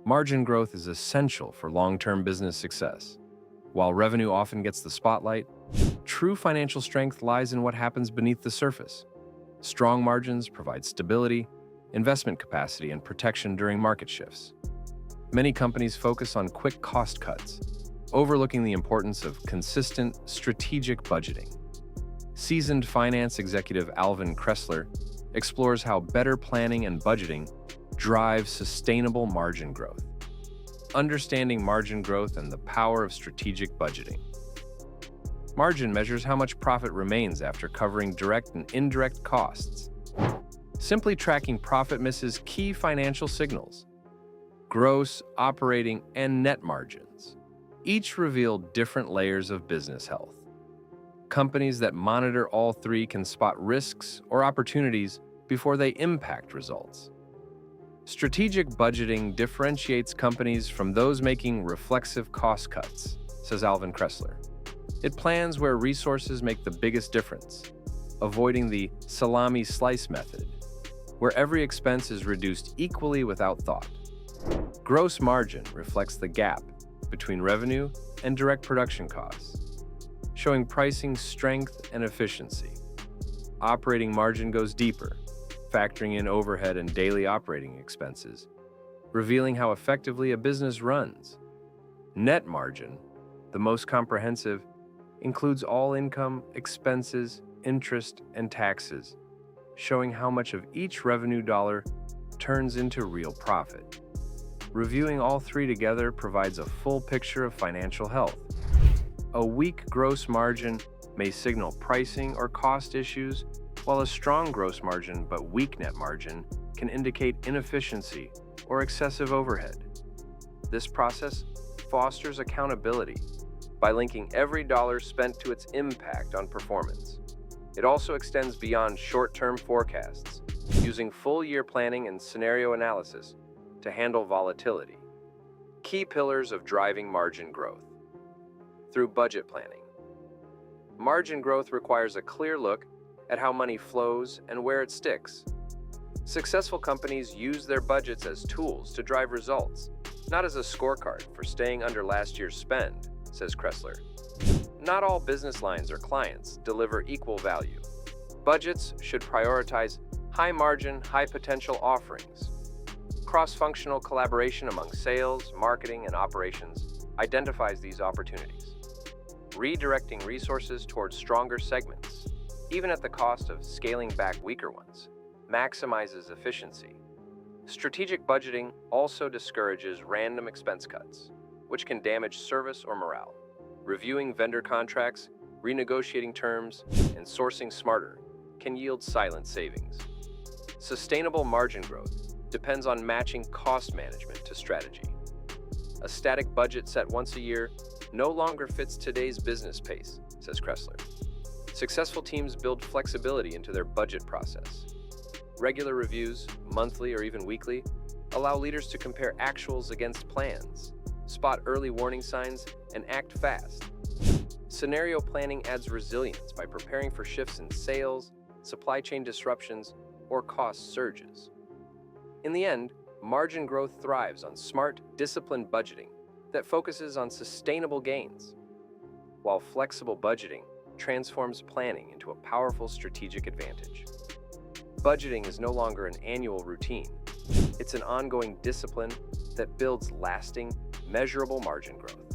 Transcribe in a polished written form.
Margin growth is essential for long-term business success. While revenue often gets the spotlight, true financial strength lies in what happens beneath the surface. Strong margins provide stability, investment capacity, and protection during market shifts. Many companies focus on quick cost cuts, overlooking the importance of consistent, strategic budgeting. Seasoned finance executive Alvin Kressler explores how better planning and budgeting drive sustainable margin growth. Understanding margin growth and the power of strategic budgeting. Margin measures how much profit remains after covering direct and indirect costs. Simply tracking profit misses key financial signals: gross, operating, and net margins. Each reveal different layers of business health. Companies that monitor all three can spot risks or opportunities before they impact results. Strategic budgeting differentiates companies from those making reflexive cost cuts, says Alvin Kressler. It plans where resources make the biggest difference, avoiding the salami slice method, where every expense is reduced equally without thought. Gross margin reflects the gap between revenue and direct production costs, showing pricing strength and efficiency. Operating margin goes deeper, factoring in overhead and daily operating expenses, revealing how effectively a business runs. Net margin, the most comprehensive, includes all income, expenses, interest, and taxes, showing how much of each revenue dollar turns into real profit. Reviewing all three together provides a full picture of financial health. A weak gross margin may signal pricing or cost issues, while a strong gross margin but weak net margin can indicate inefficiency or excessive overhead. This process fosters accountability by linking every dollar spent to its impact on performance. It also extends beyond short-term forecasts, using full-year planning and scenario analysis to handle volatility. Key pillars of driving margin growth. Through budget planning. Margin growth requires a clear look at how money flows and where it sticks. Successful companies use their budgets as tools to drive results, not as a scorecard for staying under last year's spend, says Kressler. Not all business lines or clients deliver equal value. Budgets should prioritize high-margin, high-potential offerings. Cross-functional collaboration among sales, marketing, and operations identifies these opportunities. Redirecting resources towards stronger segments, even at the cost of scaling back weaker ones, maximizes efficiency. Strategic budgeting also discourages random expense cuts, which can damage service or morale. Reviewing vendor contracts, renegotiating terms, and sourcing smarter can yield silent savings. Sustainable margin growth depends on matching cost management to strategy. A static budget set once a year no longer fits today's business pace, says Kressler. Successful teams build flexibility into their budget process. Regular reviews, monthly or even weekly, allow leaders to compare actuals against plans, spot early warning signs, and act fast. Scenario planning adds resilience by preparing for shifts in sales, supply chain disruptions, or cost surges. In the end, margin growth thrives on smart, disciplined budgeting that focuses on sustainable gains, while flexible budgeting transforms planning into a powerful strategic advantage. Budgeting is no longer an annual routine. It's an ongoing discipline that builds lasting, measurable margin growth.